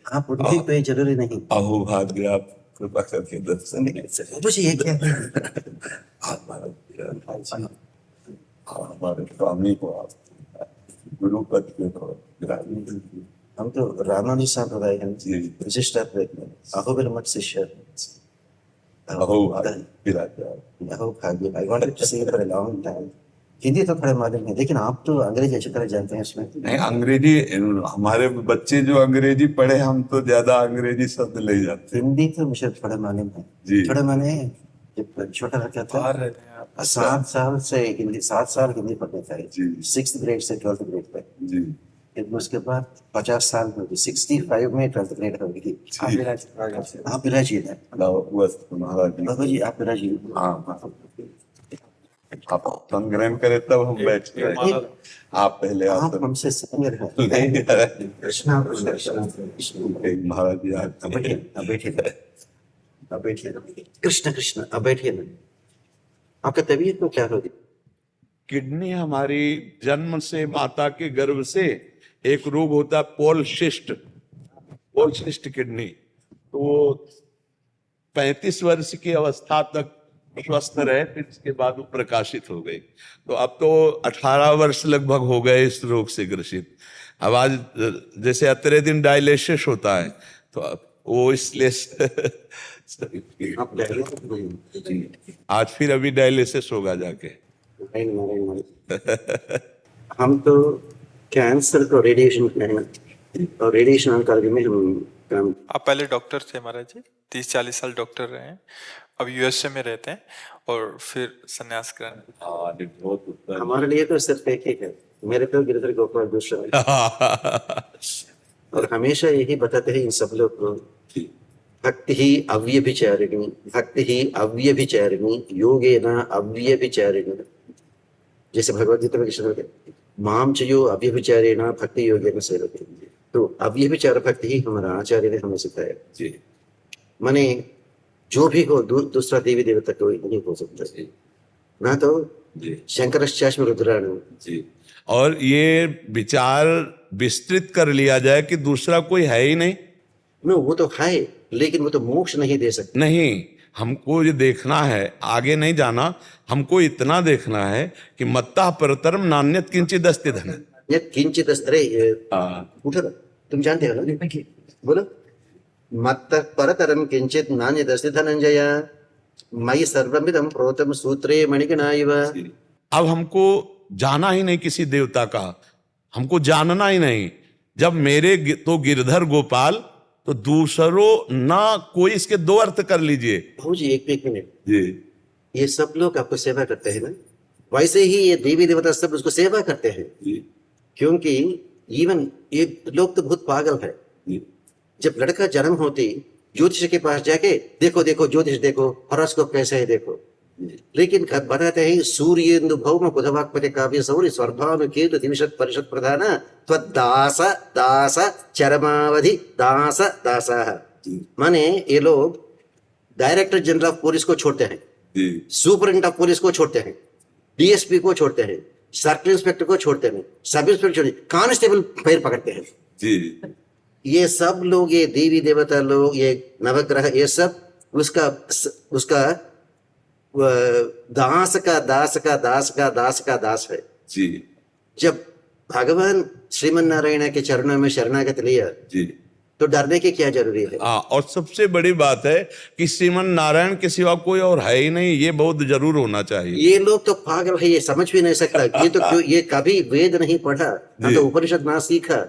आप उनकी पे जरूरी नहीं। अहो भाग्य आप कृपा करके दर्शन मुझे ये क्या है? हमारे स्वामी को आप गुरु पद के हम तो रामानुज संप्रदाय हैं जी। विशिष्ट अहोबिल मत शिष्य। अहो भाग्य अहो भाग्य। आई वांटेड टू से for a long time. Hindi तो थोड़ा मालूम है, लेकिन आप तो अंग्रेजी अच्छी तरह जानते हैं उसमें। नहीं, अंग्रेजी हमारे बच्चे जो अंग्रेजी पढ़े, हम तो ज्यादा अंग्रेजी शब्द ले जाते हैं। हिंदी तो मुझे थोड़ा मालूम है जी। थोड़ा माने जब छोटा रहता था 7 साल से हिंदी 7 साल हिंदी पढ़ने चाहिए जी। 6th ग्रेड से 12th ग्रेड तक। जी। फिर उसके बाद 50 साल में 65 में 12th ग्रेड हो गई। आप विराजी है महाराज बाबा जी, आप विराजी। हाँ, आप संग्रहण करे तब हम बैठ के। आप पहले आप हमसे सीनियर हैं। कृष्णा महाराज जी अब बैठिए कृष्ण कृष्ण अब बैठिए ना। आपका तबीयत को क्या होगी? किडनी हमारी जन्म से माता के गर्भ से एक रोग होता है पोलसिस्ट किडनी। तो 35 वर्ष की अवस्था तक स्वस्थ रहे, फिर इसके बाद वो प्रकाशित हो गई। तो अब तो 18 वर्ष लगभग हो गए इस रोग से ग्रसित। अब आज जैसे अतरे दिन डायलिसिस होता है, तो अब वो इसलिए आज फिर अभी डायलिसिस होगा जाके। हम तो कैंसर को रेडिएशन और रेडिएशन ऑन्कोलॉजी में हम काम। आप पहले डॉक्टर थे महाराज जी, 30-40 साल डॉक्टर रहे हैं, अब यूएसए में रहते हैं और फिर संन्यास ग्रहण। हमारे लिए तो सिर्फ एक ही है, मेरे तो गिरधर गोपाल दूसरा है। और हमेशा यही बताते हैं इन सब लोग को, भक्ति ही अव्यभिचारिणी योगेन अव्यभिचारिणी। जैसे भगवद गीता में कृष्ण कहते माम चयो अव्यभिचारेण भक्ति योगेन सेवते। तो अव्यभिचार भक्ति ही हमारा आचार्य ने हमें सिखाया जी। माने जो भी हो दूसरा देवी देवता कोई नहीं हो सकता ना। तो शंकरश्चास्म रुद्राणु जी। और ये विचार विस्तृत कर लिया जाए कि दूसरा कोई है ही नहीं। नो, वो तो है, लेकिन वो तो मोक्ष नहीं दे सकते। नहीं, हमको ये देखना है, आगे नहीं जाना। हमको इतना देखना है कि मत्ता परतरम नान्यत किंचित अस्ति धन। ये किंचित अरे उठो, तुम जानते हो ना, बोलो। मत्ता परतरम किंचित नान्यत अस्ति धनंजय मयि सर्वमिदं प्रोतम सूत्रे मणिगणा इव। अब हमको जाना ही नहीं किसी देवता का, हमको जानना ही नहीं। जब मेरे तो गिरधर गोपाल, तो दूसरों ना कोई। इसके दो अर्थ कर लीजिए। हो जी, एक मिनट जी। ये सब लोग आपको सेवा करते हैं ना, वैसे ही ये देवी देवता सब उसको सेवा करते हैं जी। क्योंकि इवन ये लोग तो बहुत पागल है जी। जब लड़का जन्म होती ज्योतिष के पास जाके देखो देखो ज्योतिष देखो, हॉरोस्कोप कैसे है देखो। लेकिन बताते हैं सूर्येन्दु भौम बुधवाक्पति काव्य सौर्य स्वर्भानु कीर्ति दिविशत परिषद प्रधान त्वदास दास चरमावधि दास दासाः। माने ये लोग डायरेक्टर जनरल ऑफ पुलिस को छोड़ते हैं, सुपरिटेंडेंट ऑफ पुलिस को छोड़ते हैं, डीएसपी को छोड़ते हैं, सर्कल इंस्पेक्टर को छोड़ते हैं, सब इंस्पेक्टर कांस्टेबल पैर पकड़ते हैं जी। ये सब लोग, ये देवी देवता लोग, ये नवग्रह, ये सब उसका दास का दास का दास का दास का दास है जी। जब भगवान श्रीमन नारायण के चरणों में शरणागत लिया जी, तो डरने की क्या जरूरी है? और सबसे बड़ी बात है कि श्रीमन नारायण के सिवा कोई और है ही नहीं। ये बहुत जरूर होना चाहिए। ये लोग तो पागल है, ये समझ भी नहीं सकता। ये तो क्यों, ये कभी वेद नहीं पढ़ा ना, तो उपनिषद ना सीखा।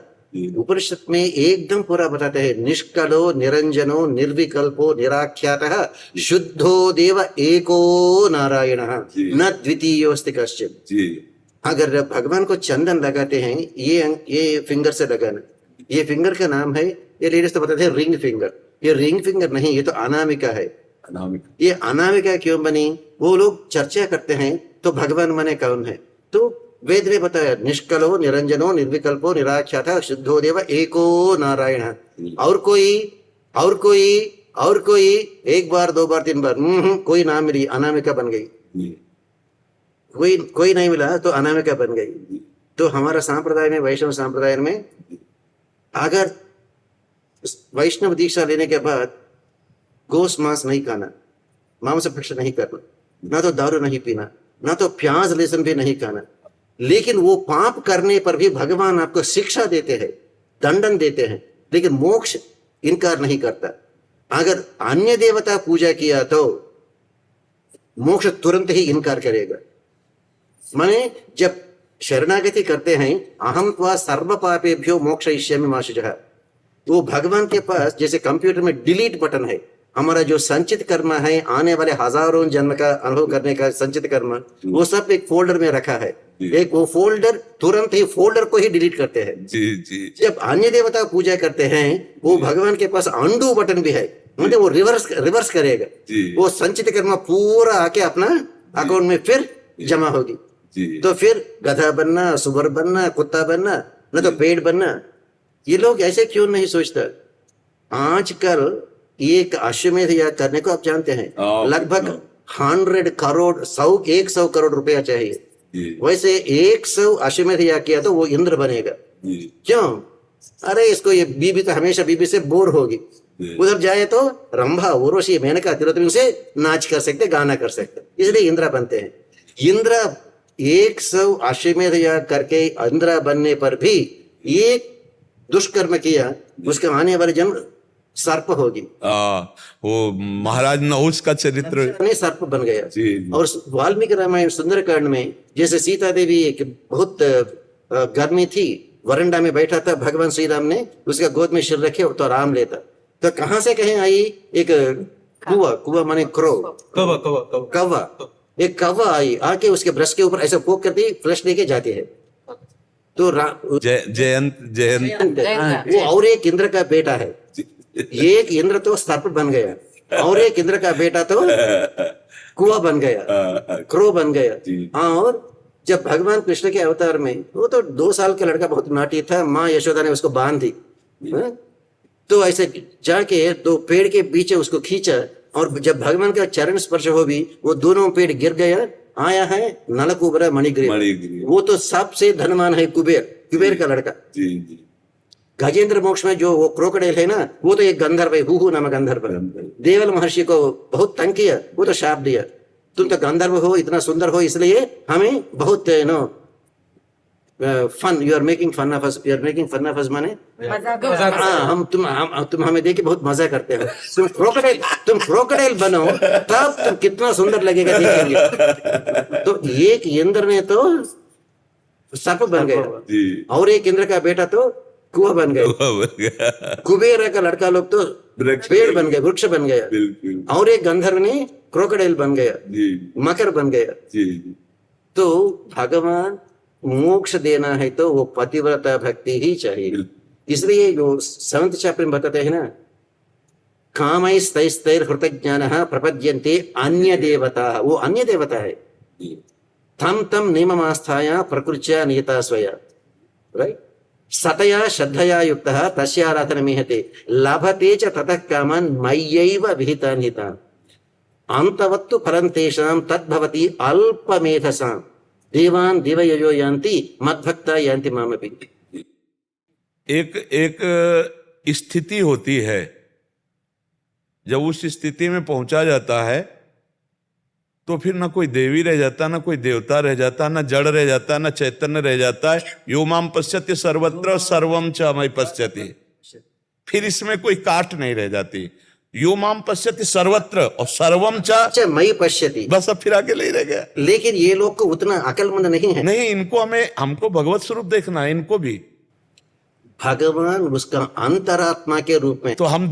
उपनिषद में एकदम पूरा बताते हैं, निष्कलो निरंजनो निर्विकल्पो निराख्यातः शुद्धो देव एको नारायणः न द्वितीयोऽस्ति कश्चित्। अगर भगवान को चंदन लगाते हैं, ये फिंगर से लगाना, ये फिंगर का नाम है, ये लेडीज तो बताते हैं रिंग फिंगर। ये रिंग फिंगर नहीं, ये तो अनामिका है। ये अनामिका क्यों बनी? वो लोग चर्चा करते हैं तो भगवान माने कौन है? तो वेद ने बताया निष्कलो निरंजनो निर्विकल्पो निराख्यातः शुद्धो देव एको नारायण। और कोई एक बार दो बार तीन बार कोई नाम मिली, अनामिका बन गई। कोई नहीं मिला तो अनामिका बन गई। तो हमारा सांप्रदाय में, वैष्णव सांप्रदाय में, अगर वैष्णव दीक्षा लेने के बाद गोश्त मांस नहीं खाना, मांस भक्षण नहीं करना, ना तो दारू नहीं पीना, ना तो प्याज लहसुन भी नहीं खाना। लेकिन वो पाप करने पर भी भगवान आपको शिक्षा देते हैं, दंडन देते हैं, लेकिन मोक्ष इनकार नहीं करता। अगर अन्य देवता पूजा किया तो मोक्ष तुरंत ही इनकार करेगा। माने जब शरणागति करते हैं, अहम त्वा सर्व पापेभ्यो मोक्षयिष्यामि मा शुचः, वो भगवान के पास जैसे कंप्यूटर में डिलीट बटन है। हमारा जो संचित कर्म है, आने वाले हजारों जन्म का अनुभव करने का संचित कर्म, वो सब एक फोल्डर में रखा है। एक वो फोल्डर तुरंत ही फोल्डर को ही डिलीट करते हैं। जी जी। जब अन्य देवता पूजा करते हैं, वो भगवान के पास अंडू बटन भी है, मतलब वो रिवर्स करेगा। वो संचित कर्म पूरा आके अपना अकाउंट में फिर जमा होगी। तो फिर गधा बनना, सुअर बनना, कुत्ता बनना, न तो पेड़ बनना। ये लोग ऐसे क्यों नहीं सोचता? आजकल एक अश्वमेध याग करने को आप जानते हैं लगभग 100 करोड़ 100 करोड़ रुपया चाहिए। वैसे 100 अश्वमेध याग किया तो वो इंद्र बनेगा। क्यों? अरे इसको ये बीबी तो हमेशा बीबी से बोर होगी, उधर जाए तो रंभा, उर्वशी, मेनका, तिलोत्तमा से नाच कर सकते, गाना कर सकते, इसलिए इंद्र बनते हैं। इंद्र 100 अश्वमेध याग करके इंद्र बनने पर भी एक दुष्कर्म किया, उसके आने वाले जन्म सर्प होगी। वो महाराज नहुष का चरित्र सर्प बन गया। और वाल्मीकि रामायण सुंदरकांड में जैसे सीता देवी एक बहुत गर्मी थी, वरंडा में बैठा था, भगवान श्री राम ने उसका गोद में सिर रखे तो आराम लेता, तो कहां से कहीं आई एक कुआ माने क्रो, कौवा, एक कौवा आई, आके उसके ब्रश के ऊपर ऐसा पोक करती, फ्लश लेके जाती है। तो जयंत वो और एक इंद्र का बेटा है। एक इंद्र तो सर्प बन गया और एक इंद्र का बेटा तो कुआ बन गया, क्रो बन गया। और जब भगवान कृष्ण के अवतार में, वो तो 2 साल का लड़का बहुत नाटी था, माँ यशोदा ने उसको बांध दी, तो ऐसे जाके 2 पेड़ के बीच उसको खींचा, और जब भगवान का चरण स्पर्श हो भी वो दोनों पेड़ गिर गया। आया है नलकुबरा मणिग्रीव, वो तो सबसे धनवान है, कुबेर का लड़का। गजेंद्र मोक्ष में जो वो क्रोकोडाइल है ना, वो तो एक गंधर्व है, हुहु नामक गंधर्व। देवल महर्षि को बहुत तंग किया, वो तो शाप दिया, तुम तो गंधर्व हो, इतना सुंदर हो, इसलिए हमें बहुत fun, you are making fun of us, you are making fun of us माने हम तुम हमें देख के बहुत मजा करते हो। तुम क्रोकोडाइल बनो, तब तुम कितना सुंदर लगेगा देखेंगे। तो एक इंद्र ने तो सर्प बन गया और एक इंद्र का बेटा तो कुआ बन गया। कुबेर का लड़का लोग तो पेड़ बन गए, वृक्ष बन गया, और एक गंधर्व ने क्रोकोडाइल बन गया, मकर बन गया। तो भगवान मोक्ष देना है तो वो पतिव्रता भक्ति ही चाहिए। इसलिए जो 7th चैप्टर में बताते हैं ना, कामैस्तैस्तैर हृतज्ञानः प्रपद्यन्ते अन्य देवता, वो अन्य देवता है। तम नियममास्थाया प्रकृत्या नियता स्वया, राइट? सतया श्रद्धया युक्तः तस्याराधनमीहते लभते च ततः कामान् मय्यैव विहितान् हितान् अन्तवत्तु फलं तेषां तद्भवति अल्पमेधसां देवान् दिवयजो यान्ति मद्भक्ता यान्ति मामपि। एक स्थिति होती है, जब उस स्थिति में पहुंचा जाता है तो फिर ना कोई देवी रह जाता, ना कोई देवता रह जाता, ना जड़ रह जाता, ना चैतन्य रह जाता है। यो माम पश्यति सर्वत्र सर्वम च मयि पश्यति, फिर इसमें कोई काट नहीं रह जाती। यो माम पश्यति सर्वत्र और सर्वम च मयि पश्यति, बस अब फिर आगे ले रह गया। लेकिन ये लोग को उतना अकलमंद नहीं है। नहीं, इनको हमको भगवत स्वरूप देखना है, इनको भी भगवान उसका अंतरात्मा के रूप में। तो हम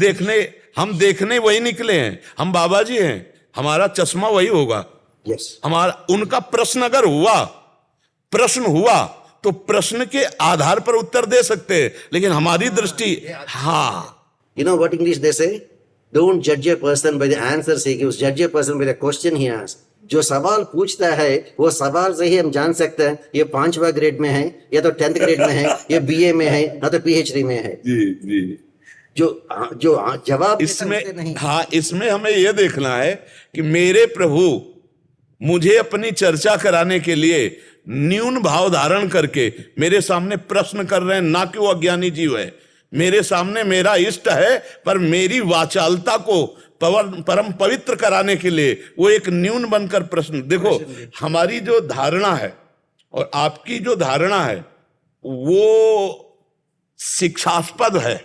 देखने वही निकले हैं, हम बाबा जी हैं, हमारा चश्मा वही होगा। यस, हमारा उनका प्रश्न अगर प्रश्न हुआ तो प्रश्न के आधार पर उत्तर दे सकते हैं, लेकिन हमारी दृष्टि, हाँ, यू नो व्हाट इंग्लिश दे से, डोंट जज a person by the answers he gives, जज a person by the question he asks. जो सवाल पूछता है वो सवाल से ही हम जान सकते हैं ये 5वां ग्रेड में है, या तो 10th ग्रेड में है, ये BA में है, या तो PhD में है। जी। जो जवाब इसमें नहीं। हाँ, इसमें हमें यह देखना है कि मेरे प्रभु मुझे अपनी चर्चा कराने के लिए न्यून भाव धारण करके मेरे सामने प्रश्न कर रहे हैं, ना कि वो अज्ञानी जीव है। मेरे सामने मेरा इष्ट है, पर मेरी वाचालता को परम पवित्र कराने के लिए वो एक न्यून बनकर प्रश्न। देखो, हमारी जो धारणा है और आपकी जो धारणा है वो शिक्षास्पद है।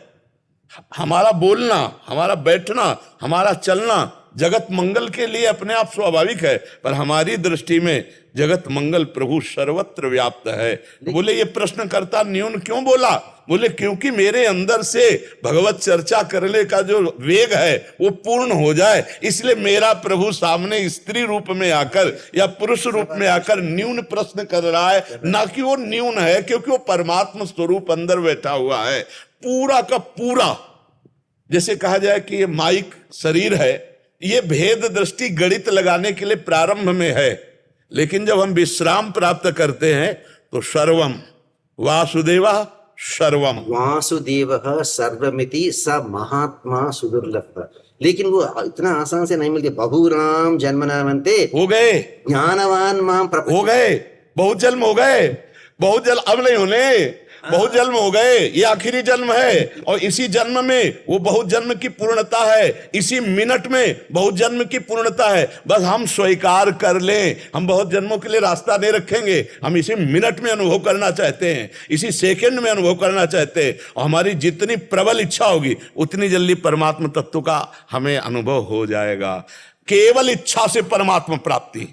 हमारा बोलना, हमारा बैठना, हमारा चलना जगत मंगल के लिए अपने आप स्वाभाविक है, पर हमारी दृष्टि में जगत मंगल प्रभु सर्वत्र व्याप्त है। बोले ये प्रश्नकर्ता न्यून क्यों बोला? बोले क्योंकि मेरे अंदर से भगवत चर्चा करने का जो वेग है वो पूर्ण हो जाए, इसलिए मेरा प्रभु सामने स्त्री रूप में आकर या पुरुष रूप में आकर न्यून प्रश्न कर रहा है। ना कि वो न्यून है, क्योंकि वो परमात्मा स्वरूप अंदर बैठा हुआ है पूरा का पूरा। जैसे कहा जाए कि ये माइक शरीर है, ये भेद दृष्टि गणित लगाने के लिए प्रारंभ में है, लेकिन जब हम विश्राम प्राप्त करते हैं तो सर्वम वासुदेवा सर्वम। वासुदेवः सर्वमिति स महात्मा सुदुर्लभः। लेकिन वो इतना आसान से नहीं मिलती। बहुराम जन्मनामन्ते हो गए, ज्ञानवान माम हो गए, बहुत जन्म हो गए, बहुत जन्म अब नहीं होने, बहुत जन्म हो गए, ये आखिरी जन्म है। और इसी जन्म में वो बहुत जन्म की पूर्णता है, इसी मिनट में बहुत जन्म की पूर्णता है। बस हम स्वीकार कर लें, हम बहुत जन्मों के लिए रास्ता नहीं रखेंगे, हम इसी मिनट में अनुभव करना चाहते हैं, इसी सेकंड में अनुभव करना चाहते हैं। और हमारी जितनी प्रबल इच्छा होगी उतनी जल्दी परमात्मा तत्व का हमें अनुभव हो जाएगा। केवल इच्छा से परमात्मा प्राप्ति,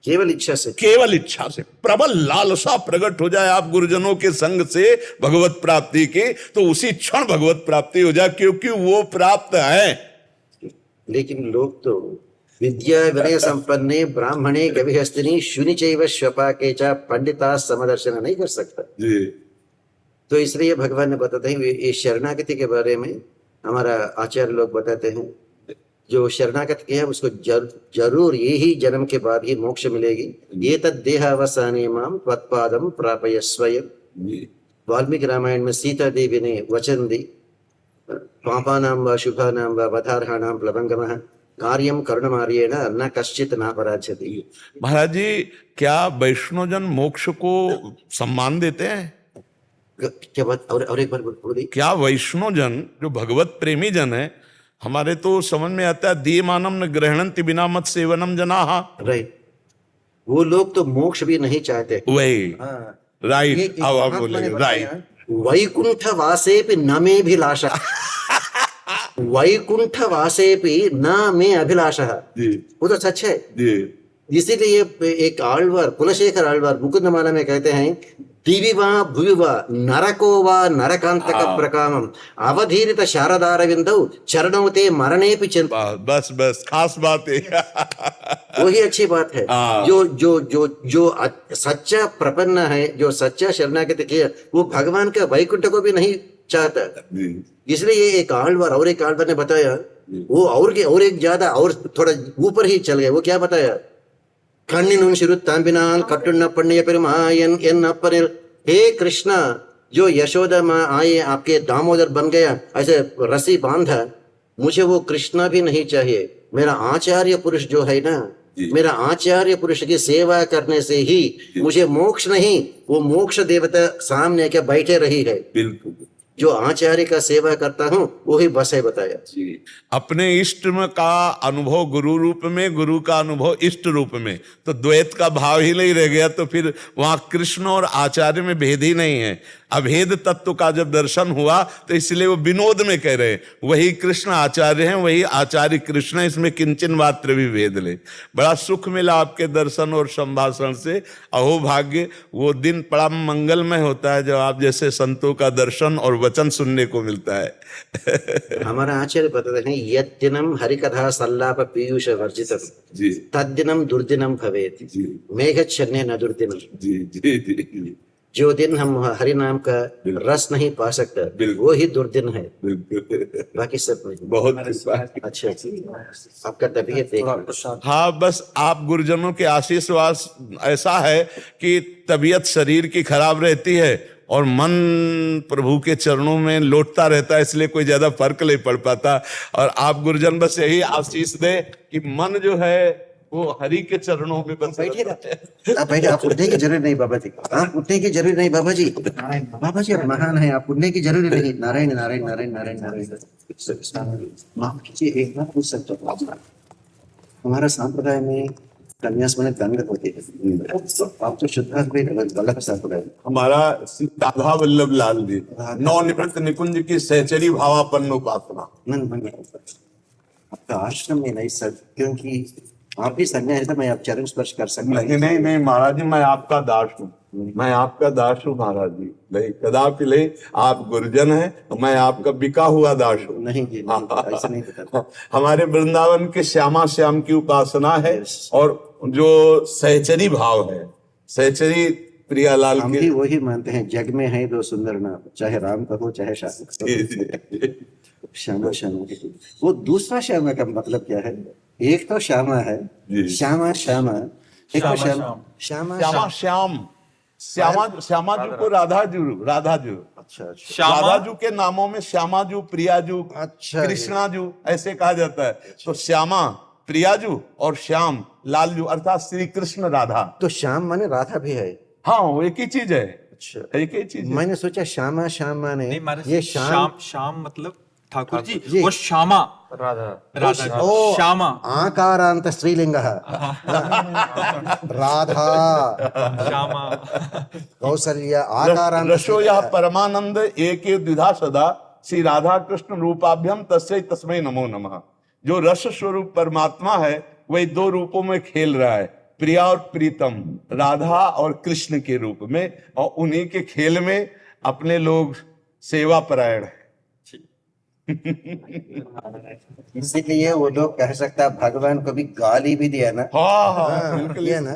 केवल इच्छा से, केवल इच्छा से प्रबल लालसा प्रकट हो जाए आप गुरुजनों के संग से भगवत प्राप्ति की, तो उसी क्षण भगवत प्राप्ति हो जाए, क्योंकि वो प्राप्त है। लेकिन लोग तो विद्या विनय संपन्ने ब्राह्मणे गविहस्तिनी शुनि चैव श्वपाके च पंडिता समदर्शन नहीं कर सकता जी। तो इसलिए भगवान ने बताते हैं ये शरणागति के बारे में हमारा आचार्य लोग बताते हैं, जो शरणागत किया है उसको जरूर यही जन्म के बाद ही मोक्ष मिलेगी। ये तद देहावसाने माम त्वत्पादम प्रापय स्वयं। वाल्मीकि रामायण में सीता देवी ने वचन दी, पापानां व शुभानां व वधार्हाणां प्लवंगमः कार्यम करुणमार्येण न कश्चित नापराध्यति। महाराज जी, क्या वैष्णवजन मोक्ष को सम्मान देते हैं? क्या बात? और एक बार बोलिए। क्या वैष्णवजन जो भगवत प्रेमी जन है, हमारे तो समझ में आता है दीयमानम न ग्रहणन्ति बिना मत सेवनम जनाः। राइट, वो लोग तो मोक्ष भी नहीं चाहते। वही राइट, अब आप बोलेंगे राइट। वैकुंठ वासेपि न मे अभिलाषः वैकुंठ वासेपि न मे अभिलाषः, वो तो सच है। इसीलिए एक आழ்वार कुलशेखर आழ்वार मुकुंदमाला में कहते हैं, दिवि वा भुवि वा नरको वा नरकांतक प्रकामम अवधीरित शारदारविंदौ चरणौ ते मरणेपि चिंत। बस बस खास बात है। वही अच्छी बात है। जो जो जो जो सच्चा प्रपन्न है, जो सच्चा शरणागति किया, वो भगवान के वैकुंठ को भी नहीं चाहता। इसलिए एक आழ்वार और एक आழ்वार ने बताया, वो और एक ज्यादा और थोड़ा ऊपर ही चल गए। वो क्या बताया? कण्णिनुन शिरुत्तांबिनाल कट्टुन्न पण्य पेरुमायन एन अपनिल। हे कृष्णा, जो यशोदा माँ आए आपके दामोदर बन गया, ऐसे रस्सी बांधा, मुझे वो कृष्णा भी नहीं चाहिए। मेरा आचार्य पुरुष जो है ना, मेरा आचार्य पुरुष की सेवा करने से ही मुझे मोक्ष नहीं, वो मोक्ष देवता सामने क्या बैठे रही है। बिल्कुल, जो आचार्य का सेवा करता हूँ वही बस है। बताया अपने इष्ट का अनुभव गुरु रूप में, गुरु का अनुभव इष्ट रूप में, तो द्वैत का भाव ही नहीं रह गया। तो फिर वहां कृष्ण और आचार्य में भेद ही नहीं है। अभेद तत्व का जब दर्शन हुआ तो इसलिए वो विनोद में कह रहे हैं वही कृष्ण आचार्य हैं, वही आचार्य कृष्ण, इसमें किंचन मात्र भी भेद ले। बड़ा सुख मिला आपके दर्शन और संभाषण से। अहो भाग्य, वो दिन बड़ा मंगलमय होता है जब आप जैसे संतों का दर्शन और वचन सुनने को मिलता है। हमारा आचार्य बताते हैं, यत् दिनम हरिकथा सल्लाप पीयूष वर्जितम तद्दिनम दुर्दिनम भवेत् मेघच्छन्ने न दुर्दिनम। जो दिन हम हरि नाम का रस नहीं पा सकता वो ही दुर्दिन है, बाकी सब नहीं। बहुत अच्छा, आपका तबीयत देख। हाँ, बस आप गुरुजनों के आशीर्वाद ऐसा है कि तबीयत शरीर की खराब रहती है और मन प्रभु के चरणों में लौटता रहता है, इसलिए कोई ज्यादा फर्क नहीं पड़ पाता। और आप गुरुजन बस यही आशीष दे कि मन जो है वो हरि के चरणों में बस बैठिए ना। आप बैठे, आप उठने की जरूरत नहीं बाबा जी, आप उठने की जरूरत नहीं बाबा जी। बाबा जी आप महान है, आप उठने की जरूरत नहीं। नारायण नारायण नारायण नारायण नारायण। माफ कीजिए, एक बात पूछ सकता हूँ? हमारा संप्रदाय में कन्यास में दंड होती है, आप तो शुद्धात्मा गलत संप्रदाय। हमारा श्री राधा वल्लभ लाल जी नवनिवृत्त निकुंज की सहचरी भावापन्न उपासना। आपका आश्रम में नहीं सर, क्योंकि आप भी सन्यासी है, मैं आप चरण स्पर्श कर सकता नहीं नहीं नहीं महाराज जी, मैं आपका दास हूँ, मैं आपका दास हूँ महाराज जी। नहीं कदापि नहीं, आप गुरुजन हैं, मैं आपका बिका हुआ दास हूँ। नहीं जी, नहीं, ऐसा नहीं बता। हमारे वृंदावन के श्यामा श्याम की उपासना है, और जो सहचरी भाव है, सहचरी प्रियालाल हम के। भी वही मानते हैं, जग में है दो सुंदर नाम, चाहे राम कहो चाहे श्याम कहो। श्यामा श्यामा, वो दूसरा श्यामा का मतलब क्या है? एक तो श्यामा है, जी। श्यामा श्यामा, एक तो श्यामा श्यामा श्यामा। श्याम, श्यामा जी को राधा जी। अच्छा अच्छा श्यामा राधा जू के नामों में श्यामाजू, प्रियाजू, अच्छा, कृष्णाजू ऐसे कहा जाता है। तो श्यामा, प्रियाजू और श्याम लालजू अर्थात श्री कृष्ण राधा। तो श्याम माने राधा भी है। हाँ वो एक ही चीज है, अच्छा, एक ही चीज है। मैंने सोचा श्यामा श्यामा ने नहीं मारे, ये शाम शाम मतलब ठाकुर जी, जी। वो श्यामा राधा राधा जी, ओ, श्यामा आकारांत स्त्रीलिंग राधा श्यामा कौसल्या आकारांत रसो यह परमानंद एक द्विधा सदा श्री राधा कृष्ण रूपाभ्यम तस्मै तस्मै नमो नमः। जो रस स्वरूप परमात्मा है वही दो रूपों में खेल रहा है, प्रिया और प्रीतम, राधा और कृष्ण के रूप में, और उन्हीं के खेल में अपने लोग सेवा परायण है। इसीलिए वो लोग कह सकता है भगवान को भी गाली भी दिया ना। हाँ हाँ, बिल्कुल दिया ना।